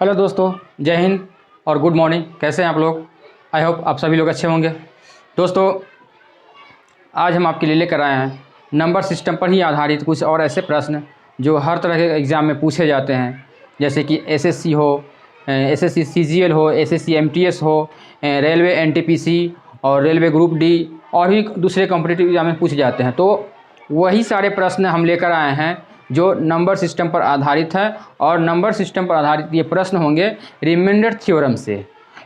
Hello दोस्तों, जय हिंद और गुड मॉर्निंग। कैसे हैं आप लोग? आई होप आप सभी लोग अच्छे होंगे। दोस्तों, आज हम आपके लिए लेकर आए हैं नंबर सिस्टम पर ही आधारित कुछ और ऐसे प्रश्न जो हर तरह के एग्ज़ाम में पूछे जाते हैं, जैसे कि एसएससी हो, एसएससी सीजीएल हो, एसएससी एमटीएस हो, रेलवे एनटीपीसी और रेलवे ग्रुप डी और भी दूसरे कॉम्पिटिटिव एग्जाम में पूछे जाते हैं। तो वही सारे प्रश्न हम लेकर आए हैं जो नंबर सिस्टम पर आधारित है। और नंबर सिस्टम पर आधारित ये प्रश्न होंगे रिमाइंडर थ्योरम से,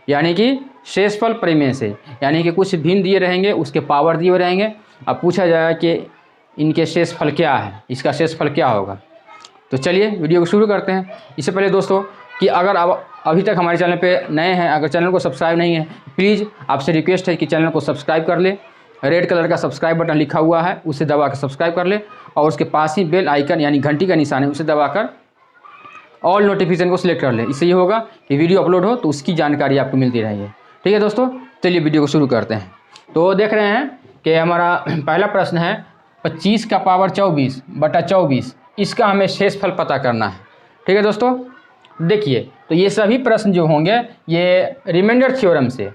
यानी कि शेषफल प्रमेय से। यानी कि कुछ भिन्न दिए रहेंगे, उसके पावर दिए रहेंगे। अब पूछा जाएगा कि इनके शेषफल क्या है, इसका शेषफल क्या होगा। तो चलिए वीडियो को शुरू करते हैं। इससे पहले दोस्तों कि अगर आप अभी तक हमारे चैनल पे नए हैं, अगर चैनल को सब्सक्राइब नहीं है, प्लीज़ आपसे रिक्वेस्ट है कि चैनल को सब्सक्राइब कर ले। रेड कलर का सब्सक्राइब बटन लिखा हुआ है, उसे दबा कर सब्सक्राइब कर ले और उसके पास ही बेल आइकन यानी घंटी का निशान है, उसे दबाकर ऑल नोटिफिकेशन को सिलेक्ट कर ले। इससे ये होगा कि वीडियो अपलोड हो तो उसकी जानकारी आपको मिलती रहेगी। ठीक है दोस्तों, चलिए वीडियो को शुरू करते हैं। तो देख रहे हैं कि हमारा पहला प्रश्न है 25 का पावर 24 बटा 24, इसका हमें शेषफल पता करना है। ठीक है दोस्तों, देखिए तो ये सभी प्रश्न जो होंगे ये रिमाइंडर थ्योरम से।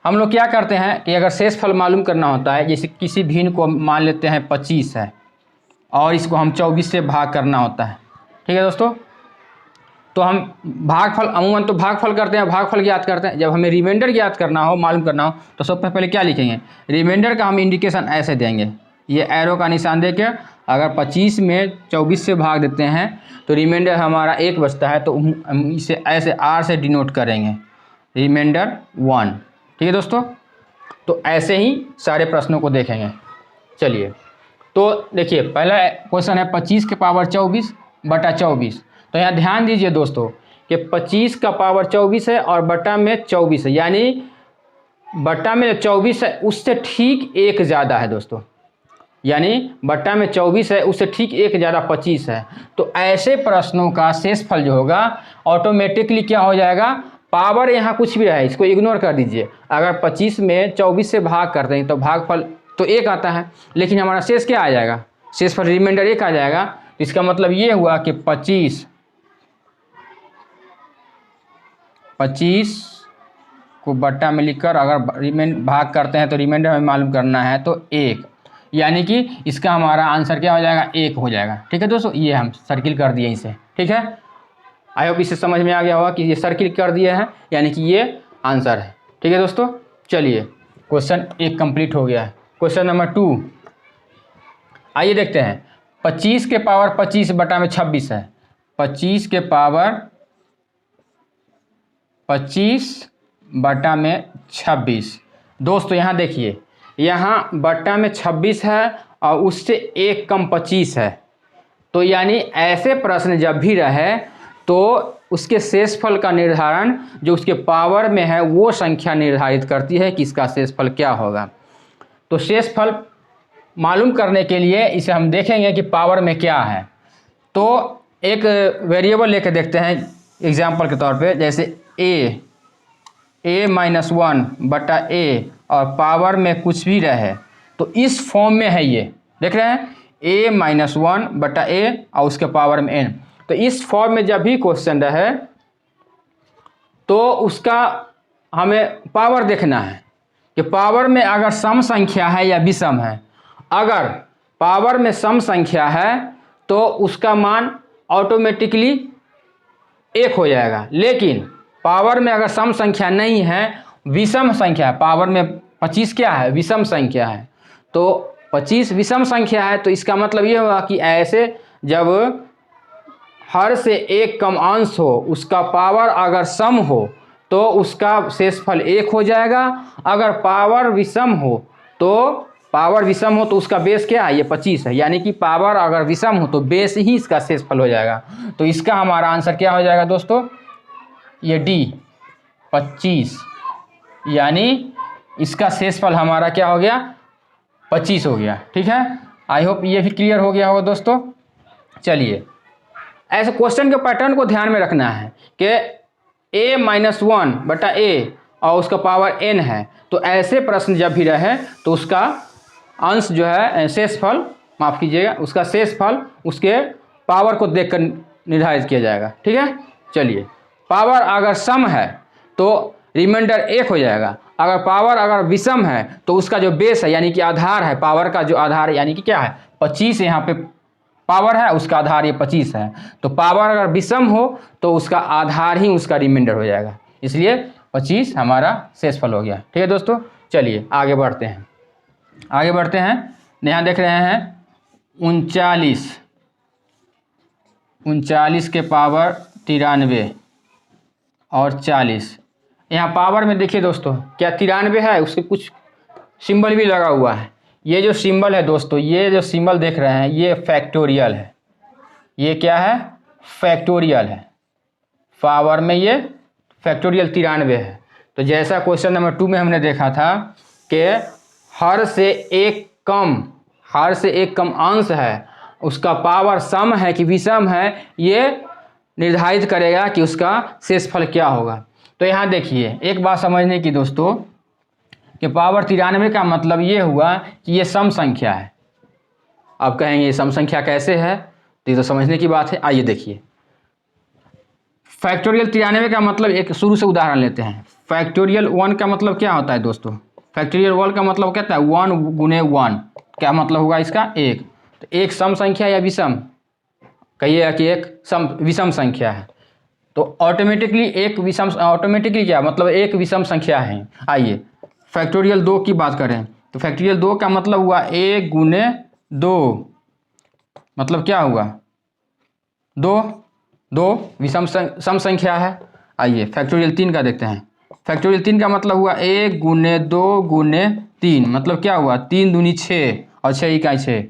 हम लोग क्या करते हैं कि अगर शेषफल मालूम करना होता है, जैसे किसी भिन्न को मान लेते हैं 25 है और इसको हम 24 से भाग करना होता है। ठीक है दोस्तों, तो हम भागफल अमूमन तो भागफल करते हैं, भागफल ज्ञात करते हैं। जब हमें रिमाइंडर ज्ञात करना हो, मालूम करना हो, तो सबसे पहले क्या लिखेंगे? रिमाइंडर का हम इंडिकेशन ऐसे देंगे, ये एरो का निशान देके अगर 25 में 24 से भाग देते हैं तो रिमाइंडर हमारा 1 बचता है, तो हम इसे ऐसे आर से डिनोट करेंगे, रिमाइंडर 1। ठीक है दोस्तों, तो ऐसे ही सारे प्रश्नों को देखेंगे। चलिए तो देखिए पहला क्वेश्चन है 25 के पावर 24 बटा 24। तो यहाँ ध्यान दीजिए दोस्तों कि 25 का पावर 24 है और बटा में 24 है, यानी बटा में 24 है उससे ठीक 1 ज़्यादा है दोस्तों, यानी बटा में 24 है उससे ठीक 1 ज़्यादा 25 है। तो ऐसे प्रश्नों का शेषफल जो होगा ऑटोमेटिकली क्या हो जाएगा? पावर यहाँ कुछ भी रहे इसको इग्नोर कर दीजिए। अगर 25 में 24 से भाग करते हैं तो भागफल तो 1 आता है, लेकिन हमारा शेष क्या आ जाएगा? शेषफल रिमाइंडर 1 आ जाएगा। तो इसका मतलब ये हुआ कि 25 को बट्टा में लिखकर अगर भाग करते हैं तो रिमाइंडर हमें मालूम करना है तो 1, यानी कि इसका हमारा आंसर क्या हो जाएगा? 1 हो जाएगा। ठीक है दोस्तों, ये हम सर्किल कर दिए इसे। ठीक है, आई होप इसे समझ में आ गया होगा कि ये सर्किल कर दिए हैं, यानी कि ये आंसर है। ठीक है दोस्तों, चलिए क्वेश्चन 1 कंप्लीट हो गया है। क्वेश्चन नंबर 2 आइए देखते हैं। 25 के पावर 25 बटा में 26 है। 25 के पावर 25 बटा में 26। दोस्तों यहाँ देखिए, यहाँ बटा में 26 है और उससे 1 कम 25 है। तो यानी ऐसे प्रश्न जब भी रहे तो उसके शेषफल का निर्धारण जो उसके पावर में है वो संख्या निर्धारित करती है कि इसका शेषफल क्या होगा। तो शेषफल मालूम करने के लिए इसे हम देखेंगे कि पावर में क्या है। तो एक वेरिएबल लेके देखते हैं एग्जाम्पल के तौर पे, जैसे a -1 बटा a और पावर में कुछ भी रहे तो इस फॉर्म में है। ये देख रहे हैं a -1 बटा a और उसके पावर में n। तो इस फॉर्म में जब भी क्वेश्चन रहे तो उसका हमें पावर देखना है कि पावर में अगर सम संख्या है या विषम है। अगर पावर में सम संख्या है तो उसका मान ऑटोमेटिकली 1 हो जाएगा, लेकिन पावर में अगर सम संख्या नहीं है, विषम संख्या, पावर में 25 क्या है? विषम संख्या है। तो 25 विषम संख्या है, तो इसका मतलब ये होगा कि ऐसे जब हर से 1 कम अंश हो, उसका पावर अगर सम हो तो उसका शेषफल 1 हो जाएगा। अगर पावर विषम हो तो उसका बेस क्या है? ये 25 है, यानी कि पावर अगर विषम हो तो बेस ही इसका शेषफल हो जाएगा। तो इसका हमारा आंसर क्या हो जाएगा दोस्तों? ये डी 25, यानी इसका शेषफल हमारा क्या हो गया? 25 हो गया। ठीक है, आई होप ये भी क्लियर हो गया होगा दोस्तों। चलिए ऐसे क्वेश्चन के पैटर्न को ध्यान में रखना है कि a -1 बटा a और उसका पावर n है। तो ऐसे प्रश्न जब भी रहे तो उसका अंश जो है शेषफल, माफ़ कीजिएगा, उसका शेषफल उसके पावर को देखकर निर्धारित किया जाएगा। ठीक है, चलिए पावर अगर सम है तो रिमाइंडर 1 हो जाएगा। अगर पावर अगर विषम है तो उसका जो बेस है यानी कि आधार है, पावर का जो आधार यानी कि क्या है 25 यहाँ पे पावर है, उसका आधार ये 25 है। तो पावर अगर विषम हो तो उसका आधार ही उसका रिमाइंडर हो जाएगा, इसलिए 25 हमारा शेषफल हो गया। ठीक है दोस्तों, चलिए आगे बढ़ते हैं। आगे बढ़ते हैं, यहाँ देख रहे हैं 39 के पावर 93 और 40। यहाँ पावर में देखिए दोस्तों क्या 93 है, उसके कुछ सिंबल भी लगा हुआ है। ये जो सिंबल है दोस्तों, ये जो सिंबल देख रहे हैं ये फैक्टोरियल है। ये क्या है? फैक्टोरियल है। पावर में ये फैक्टोरियल 93 है। तो जैसा क्वेश्चन नंबर 2 में हमने देखा था कि हर से एक कम अंश है, उसका पावर सम है कि विषम है, ये निर्धारित करेगा कि उसका शेषफल क्या होगा। तो यहाँ देखिए एक बात समझने की दोस्तों कि पावर 93 का मतलब ये हुआ कि ये सम संख्या है। आप कहेंगे ये सम संख्या कैसे है, तो ये तो समझने की बात है। आइए देखिए, फैक्टोरियल 93 का मतलब एक शुरू से उदाहरण लेते हैं। फैक्टोरियल 1 का मतलब क्या होता है दोस्तों? फैक्टोरियल 1 का मतलब कहता है 1 गुने 1, क्या मतलब होगा इसका? 1। तो एक सम संख्या या विषम, कहिएगा कि एक विषम संख्या है, तो ऑटोमेटिकली क्या मतलब एक विषम संख्या है। आइए फैक्टोरियल 2 की बात करें तो फैक्टोरियल 2 का मतलब हुआ 1 गुने 2, मतलब क्या हुआ? 2 विषम सम संख्या है। आइए फैक्टोरियल 3 का देखते हैं। फैक्टोरियल 3 का मतलब हुआ 1 गुने 2 गुने 3, मतलब क्या हुआ? 3 दूनी 6 और 6 इकाई 6।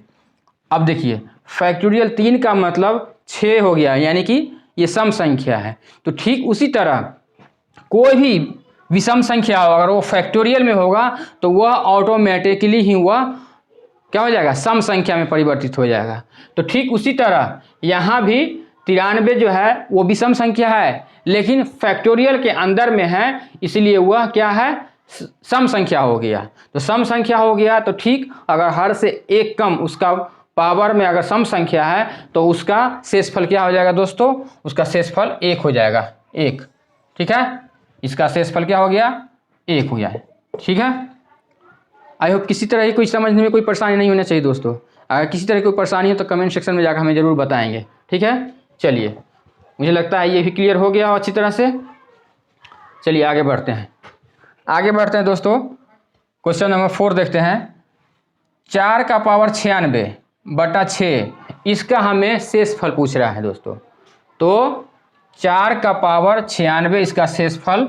अब देखिए फैक्टोरियल 3 का मतलब 6 हो गया, यानी कि ये सम संख्या है। तो ठीक उसी तरह कोई भी विषम संख्या हो, अगर वो फैक्टोरियल में होगा तो वह ऑटोमेटिकली ही वह क्या हो जाएगा? सम संख्या में परिवर्तित हो जाएगा। तो ठीक उसी तरह यहाँ भी 93 जो है वो विषम संख्या है, लेकिन फैक्टोरियल के अंदर में है, इसलिए वह क्या है? सम संख्या हो गया। तो सम संख्या हो गया तो ठीक अगर हर से एक कम उसका पावर में अगर सम संख्या है तो उसका शेषफल क्या हो जाएगा दोस्तों? उसका शेषफल 1 हो जाएगा, 1। ठीक है, इसका शेषफल क्या हो गया? 1 हो गया है। ठीक है, आई होप किसी तरह की कोई समझने में कोई परेशानी नहीं होना चाहिए दोस्तों। अगर किसी तरह की कोई परेशानी हो तो कमेंट सेक्शन में जाकर हमें ज़रूर बताएंगे। ठीक है, चलिए मुझे लगता है ये भी क्लियर हो गया अच्छी तरह से। चलिए आगे बढ़ते हैं दोस्तों। क्वेश्चन नंबर 4 देखते हैं। 4 का पावर 96 बटा 6, इसका हमें शेषफल पूछ रहा है दोस्तों। तो 4 का पावर 96 इसका शेषफल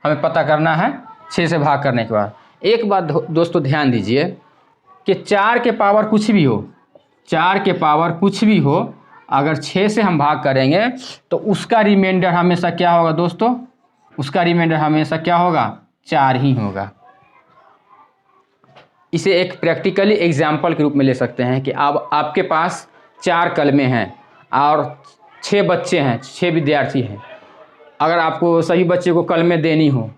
हमें पता करना है 6 से भाग करने के बाद। एक बात दोस्तों ध्यान दीजिए कि 4 के पावर कुछ भी हो, अगर 6 से हम भाग करेंगे तो उसका रिमाइंडर हमेशा क्या होगा दोस्तों? उसका रिमाइंडर हमेशा क्या होगा? 4 ही होगा। इसे एक प्रैक्टिकली एग्जाम्पल के रूप में ले सकते हैं कि अब आपके पास 4 कलमें हैं और 6 बच्चे हैं, 6 विद्यार्थी हैं। अगर आपको सभी बच्चे को कलमें देनी हो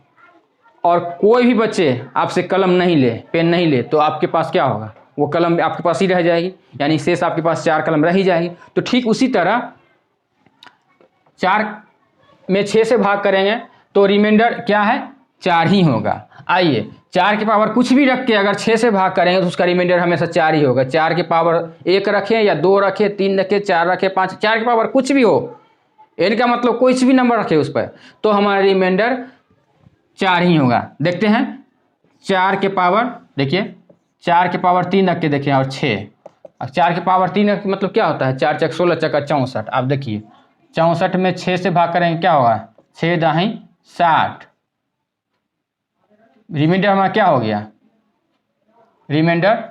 और कोई भी बच्चे आपसे कलम नहीं ले, पेन नहीं ले, तो आपके पास क्या होगा? वो कलम आपके पास ही रह जाएगी, यानी शेष आपके पास 4 कलम रह ही जाएगी। तो ठीक उसी तरह 4 में 6 से भाग करेंगे तो रिमाइंडर क्या है? 4 ही होगा। आइए 4 के पावर कुछ भी रख के अगर 6 से भाग करेंगे तो उसका रिमाइंडर हमेशा 4 ही होगा। 4 के पावर 1 रखें या 2 रखें, 3 रखें, 4 रखें, 5, 4 के पावर कुछ भी हो, इनका मतलब कोई भी नंबर रखे उस पर, तो हमारा रिमाइंडर 4 ही होगा। देखते हैं 4 के पावर, देखिए 4 के पावर 3 रख के देखें और 6। अब 4 के पावर 3 रख मतलब क्या होता है? 4 चक 16 चक्का 64। आप देखिए 64 में 6 से भाग करेंगे क्या होगा? 6 दाहीं 60। रिमाइंडर हमारा क्या हो गया? रिमाइंडर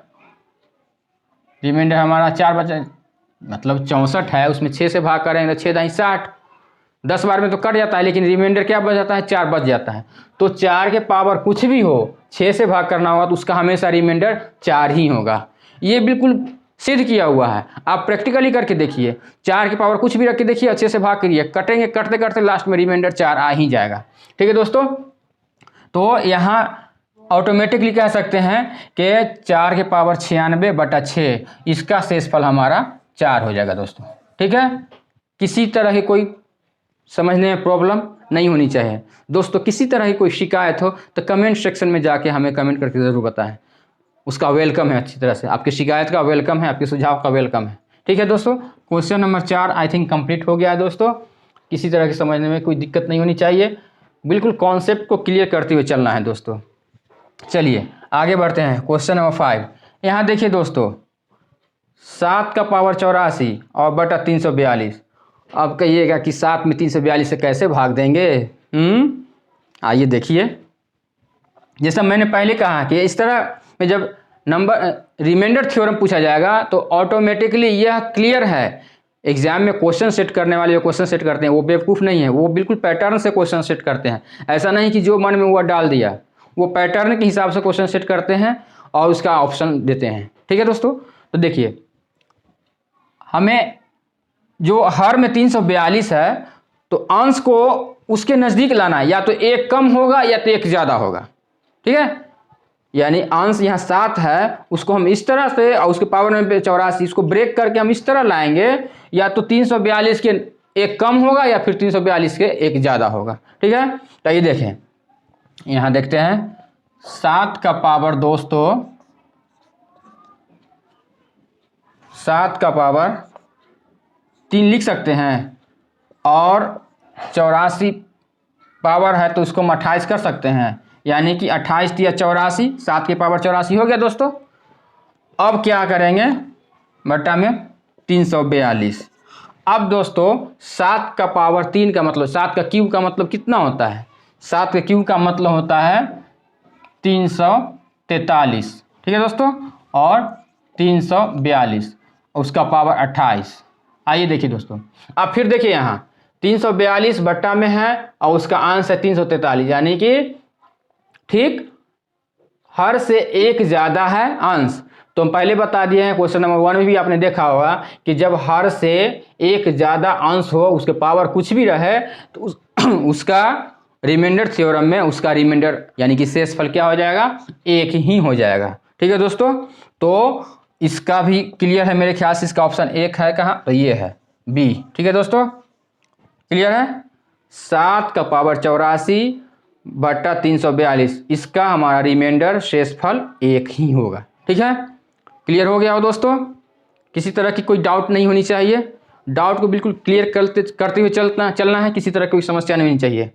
हमारा 4 बचा, मतलब 64 है, उसमें 6 से भाग करेंगे तो 6 दाहीं 60। 10 बार में तो कट जाता है, लेकिन रिमाइंडर क्या बच जाता है? 4 बच जाता है। तो 4 के पावर कुछ भी हो, 6 से भाग करना होगा तो उसका हमेशा रिमाइंडर 4 ही होगा। ये बिल्कुल सिद्ध किया हुआ है, आप प्रैक्टिकली करके देखिए। 4 के पावर कुछ भी रख के देखिए, अच्छे से भाग करिए, कटेंगे, करते करते लास्ट में रिमाइंडर 4 आ ही जाएगा। ठीक है दोस्तों, तो यहाँ ऑटोमेटिकली कह सकते हैं कि 4 के पावर 96 बटा 6 इसका शेषफल हमारा 4 हो जाएगा दोस्तों। ठीक है, किसी तरह की कोई समझने में प्रॉब्लम नहीं होनी चाहिए। दोस्तों किसी तरह की कोई शिकायत हो तो कमेंट सेक्शन में जाके हमें कमेंट करके ज़रूर बताएं, उसका वेलकम है। अच्छी तरह से आपकी शिकायत का वेलकम है, आपके सुझाव का वेलकम है। ठीक है दोस्तों, question number 4 I think complete हो गया है दोस्तों। किसी तरह की समझने में कोई दिक्कत नहीं होनी चाहिए, बिल्कुल कॉन्सेप्ट को क्लियर करते हुए चलना है दोस्तों। चलिए आगे बढ़ते हैं। क्वेश्चन नंबर 5 यहाँ देखिए दोस्तों, 7 का पावर 84 और बटा 342। अब कहिएगा कि 7 में 342 से कैसे भाग देंगे? आइए देखिए, जैसा मैंने पहले कहा कि इस तरह में जब नंबर रिमाइंडर थ्योरम पूछा जाएगा तो ऑटोमेटिकली यह क्लियर है। एग्जाम में क्वेश्चन सेट करने वाले जो क्वेश्चन सेट करते हैं वो बेवकूफ़ नहीं है, वो बिल्कुल पैटर्न से क्वेश्चन सेट करते हैं। ऐसा नहीं कि जो मन में हुआ डाल दिया, वो पैटर्न के हिसाब से क्वेश्चन सेट करते हैं और उसका ऑप्शन देते हैं। ठीक है दोस्तों, तो देखिए हमें जो हर में 342 है तो अंश को उसके नज़दीक लाना है, या तो एक कम होगा या तो एक ज़्यादा होगा। ठीक है, यानी अंश यहाँ 7 है, उसको हम इस तरह से और उसके पावर में 84 इसको ब्रेक करके हम इस तरह लाएंगे, या तो 342 के एक कम होगा या फिर 342 के एक ज़्यादा होगा। ठीक है, तो ये देखें, यहाँ देखते हैं 7 का पावर दोस्तों, 7 का पावर 3 लिख सकते हैं और 84 पावर है तो उसको हम 28 कर सकते हैं, यानी कि 28 या 84, 7 की पावर 84 हो गया दोस्तों। अब क्या करेंगे, बटा में 342। अब दोस्तों 7 का पावर 3 का मतलब 7 का क्यूब का मतलब कितना होता है? 7 के क्यूब का मतलब होता है 343। ठीक है दोस्तों, और 342 उसका पावर 28। आइए देखिए दोस्तों, अब फिर देखिए यहाँ 342 बट्टा में है और उसका अंश है 343, यानी कि ठीक हर से एक ज़्यादा है अंश। तो हम पहले बता दिए हैं, क्वेश्चन नंबर 1 में भी आपने देखा होगा कि जब हर से एक ज़्यादा अंश हो, उसके पावर कुछ भी रहे, तो उसका रिमाइंडर थ्योरम में उसका रिमाइंडर यानी कि शेषफल क्या हो जाएगा? एक ही हो जाएगा। ठीक है दोस्तों, तो इसका भी क्लियर है मेरे ख्याल से। इसका ऑप्शन 1 है कहाँ? तो ये है बी। ठीक है दोस्तों, क्लियर है। 7 का पावर 84 बटा 342 इसका हमारा रिमाइंडर शेषफल 1 ही होगा। ठीक है, क्लियर हो गया हो दोस्तों, किसी तरह की कोई डाउट नहीं होनी चाहिए। डाउट को बिल्कुल क्लियर करते हुए चलना है, किसी तरह की कोई समस्या नहीं होनी चाहिए।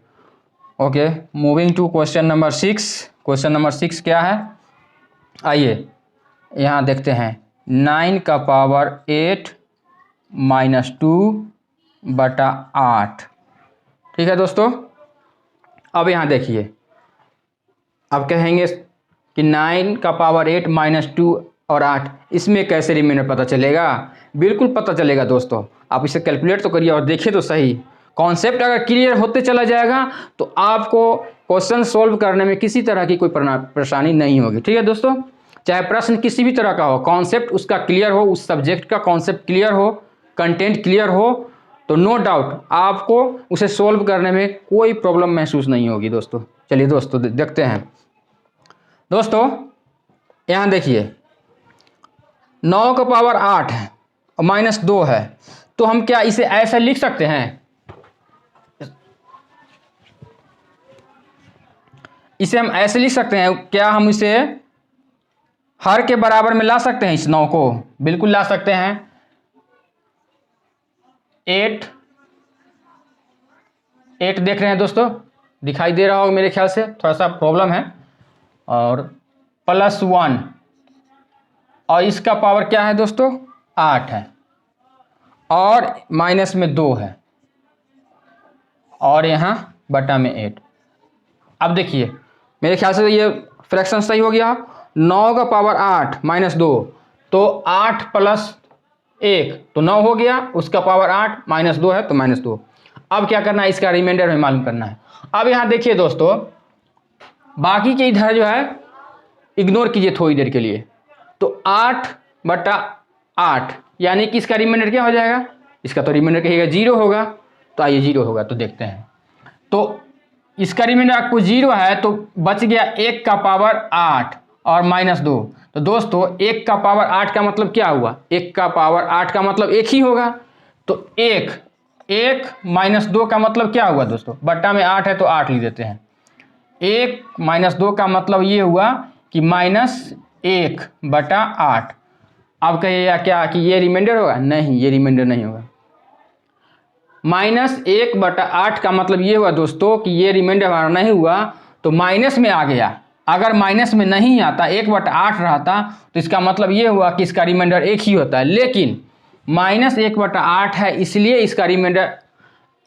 Okay, moving to question number 6। Question number 6 क्या है? आइए यहाँ देखते हैं, 9 का पावर 8 माइनस 2 बटा 8। ठीक है दोस्तों, अब यहाँ देखिए, अब कहेंगे कि 9 का पावर 8 माइनस 2 और 8, इसमें कैसे रिमाइंडर पता चलेगा? बिल्कुल पता चलेगा दोस्तों, आप इसे कैलकुलेट तो करिए और देखिए तो सही। कॉन्सेप्ट अगर क्लियर होते चला जाएगा तो आपको क्वेश्चन सोल्व करने में किसी तरह की कोई परेशानी नहीं होगी। ठीक है दोस्तों, चाहे प्रश्न किसी भी तरह का हो, कॉन्सेप्ट उसका क्लियर हो, उस सब्जेक्ट का कॉन्सेप्ट क्लियर हो, कंटेंट क्लियर हो, तो नो डाउट आपको उसे सोल्व करने में कोई प्रॉब्लम महसूस नहीं होगी दोस्तों। चलिए दोस्तों देखते हैं। दोस्तों यहाँ देखिए, 9 का पावर 8 है और माइनस 2 है, तो हम क्या इसे ऐसे लिख सकते हैं? इसे हम ऐसे लिख सकते हैं क्या? हम इसे हर के बराबर में ला सकते हैं इस 9 को? बिल्कुल ला सकते हैं। 8 देख रहे हैं दोस्तों, दिखाई दे रहा होगा मेरे ख्याल से, थोड़ा सा प्रॉब्लम है। और प्लस 1 और इसका पावर क्या है दोस्तों? 8 है और माइनस में 2 है और यहाँ बटा में 8। अब देखिए मेरे ख्याल से ये फ्रैक्शन सही हो गया। 9 का पावर 8 माइनस 2, तो 8 प्लस 1 तो 9 हो गया, उसका पावर 8 माइनस 2 है तो माइनस 2। अब क्या करना है? इसका रिमाइंडर में मालूम करना है। अब यहाँ देखिए दोस्तों, बाकी के इधर जो है इग्नोर कीजिए थोड़ी देर के लिए। तो 8 बटा 8 यानी कि इसका रिमाइंडर क्या हो जाएगा? इसका तो रिमाइंडर कहिएगा 0 होगा। तो आइए 0 होगा तो देखते हैं। तो इसका रिमाइंडर आपको 0 है तो बच गया 1 का पावर 8 और माइनस 2। तो दोस्तों 1 का पावर 8 का मतलब क्या हुआ? 1 का पावर 8 का मतलब 1 ही होगा। तो 1 1 - 2 का मतलब क्या हुआ दोस्तों, बट्टा में 8 है तो 8 लिख देते हैं। 1 - 2 का मतलब ये हुआ कि -1/8। अब कहिएगा क्या कि ये रिमाइंडर होगा, नहीं ये रिमाइंडर नहीं होगा। -1/8 का मतलब ये हुआ दोस्तों कि ये रिमाइंडर हमारा नहीं हुआ तो माइनस में आ गया। अगर माइनस में नहीं आता 1/8 रहता तो इसका मतलब ये हुआ कि इसका रिमाइंडर 1 ही होता है, लेकिन -1/8 है इसलिए इसका रिमाइंडर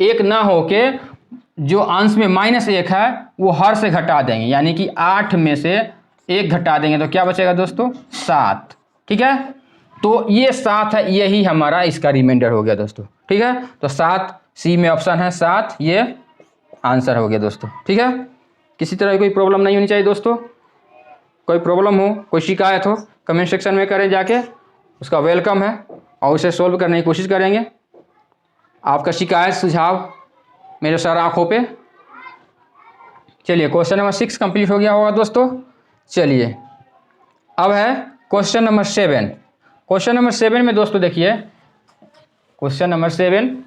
1 ना होके जो अंश में -1 है वो हर से घटा देंगे, यानी कि 8 में से 1 घटा देंगे तो क्या बचेगा दोस्तों, 7। ठीक है, तो ये 7 है, यही हमारा इसका रिमाइंडर हो गया दोस्तों। ठीक है, तो 7 सी में ऑप्शन है 7, ये आंसर हो गया दोस्तों। ठीक है, किसी तरह की कोई प्रॉब्लम नहीं होनी चाहिए दोस्तों। कोई प्रॉब्लम हो, कोई शिकायत हो, कमेंट सेक्शन में करें जाके, उसका वेलकम है और उसे सोल्व करने की कोशिश करेंगे। आपका शिकायत सुझाव मेरे सर आँखों पे। चलिए क्वेश्चन नंबर 6 कंप्लीट हो गया होगा दोस्तों। चलिए अब है क्वेश्चन नंबर 7। क्वेश्चन नंबर 7 में दोस्तों देखिए, क्वेश्चन नंबर 7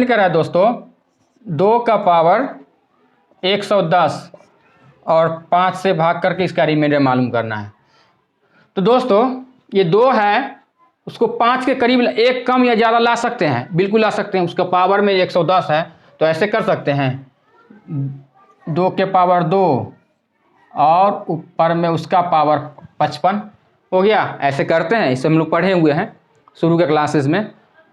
कह रहा है दोस्तों 2 का पावर 110 और 5 से भाग करके इसका रिमाइंडर मालूम करना है। तो दोस्तों ये 2 है, उसको 5 के करीब 1 कम या ज़्यादा ला सकते हैं, बिल्कुल ला सकते हैं। उसका पावर में 110 है तो ऐसे कर सकते हैं 2 के पावर 2 और ऊपर में उसका पावर 55 हो गया। ऐसे करते हैं, इसे हम लोग पढ़े हुए हैं शुरू के क्लासेस में,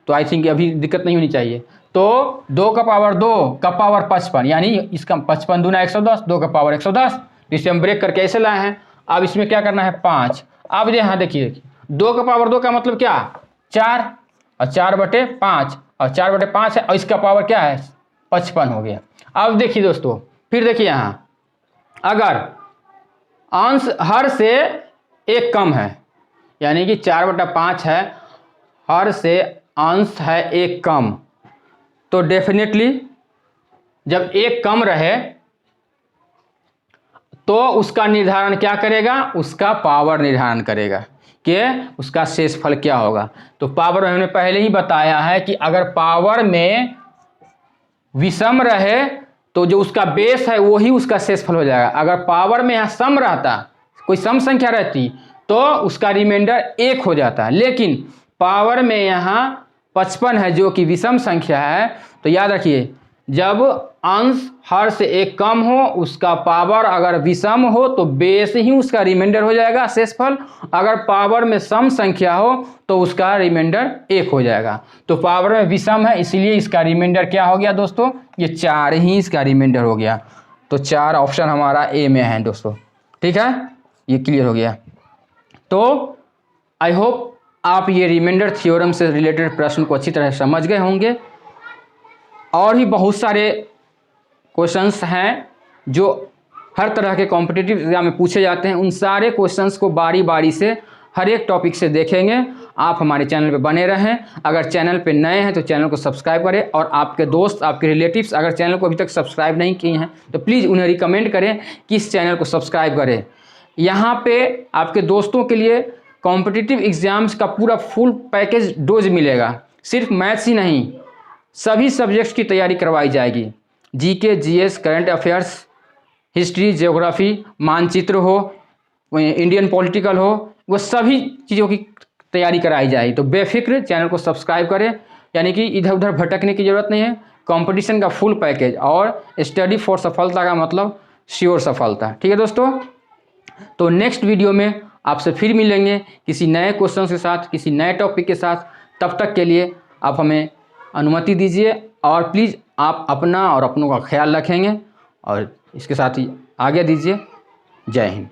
तो आई थिंक अभी दिक्कत नहीं होनी चाहिए। तो 2 का पावर 2 का पावर 55, यानी इसका 55 दूना 110, 2 का पावर 110, इसे हम ब्रेक करके ऐसे लाए हैं। अब इसमें क्या करना है 5। अब यहाँ देखिए 2 का पावर 2 का मतलब क्या, 4 और 4/5 और 4/5 है और इसका पावर क्या है 55 हो गया। अब देखिए दोस्तों, फिर देखिए यहाँ अगर अंश हर से 1 कम है, यानी कि 4/5 है, हर से अंश है 1 कम, तो डेफिनेटली जब 1 कम रहे तो उसका निर्धारण क्या करेगा, उसका पावर निर्धारण करेगा कि उसका शेषफल क्या होगा। तो पावर में हमने पहले ही बताया है कि अगर पावर में विषम रहे तो जो उसका बेस है वही उसका शेषफल हो जाएगा। अगर पावर में यहाँ सम रहता, कोई सम संख्या रहती तो उसका रिमाइंडर 1 हो जाता, लेकिन पावर में यहाँ 55 है जो कि विषम संख्या है। तो याद रखिए जब अंश हर से 1 कम हो, उसका पावर अगर विषम हो तो बेस ही उसका रिमाइंडर हो जाएगा शेषफल। अगर पावर में सम संख्या हो तो उसका रिमाइंडर 1 हो जाएगा। तो पावर में विषम है इसीलिए इसका रिमाइंडर क्या हो गया दोस्तों, ये 4 ही इसका रिमाइंडर हो गया। तो 4 ऑप्शन हमारा ए में है दोस्तों। ठीक है, ये क्लियर हो गया। तो आई होप आप ये रिमाइंडर थ्योरम से रिलेटेड प्रश्न को अच्छी तरह समझ गए होंगे। और भी बहुत सारे क्वेश्चंस हैं जो हर तरह के कॉम्पिटिटिव एग्जाम में पूछे जाते हैं। उन सारे क्वेश्चंस को बारी बारी से हर एक टॉपिक से देखेंगे। आप हमारे चैनल पे बने रहें। अगर चैनल पे नए हैं तो चैनल को सब्सक्राइब करें, और आपके दोस्त, आपके रिलेटिव्स अगर चैनल को अभी तक सब्सक्राइब नहीं किए हैं तो प्लीज़ उन्हें रिकमेंड करें कि इस चैनल को सब्सक्राइब करें। यहाँ पे आपके दोस्तों के लिए कॉम्पिटिटिव एग्ज़ाम्स का पूरा फुल पैकेज डोज मिलेगा। सिर्फ मैथ्स ही नहीं, सभी सब्जेक्ट्स की तैयारी करवाई जाएगी। GK, GS, current affairs, history, geography, मानचित्र हो, इंडियन पॉलिटिकल हो, वो सभी चीज़ों की तैयारी कराई जाएगी। तो बेफिक्र चैनल को सब्सक्राइब करें, यानी कि इधर उधर भटकने की ज़रूरत नहीं है। कंपटीशन का फुल पैकेज और स्टडी फॉर सफलता का मतलब श्योर सफलता। ठीक है दोस्तों, तो नेक्स्ट वीडियो में आपसे फिर मिलेंगे किसी नए क्वेश्चन के साथ, किसी नए टॉपिक के साथ। तब तक के लिए आप हमें अनुमति दीजिए और प्लीज़ आप अपना और अपनों का ख्याल रखेंगे और इसके साथ ही आगे दीजिए। जय हिंद।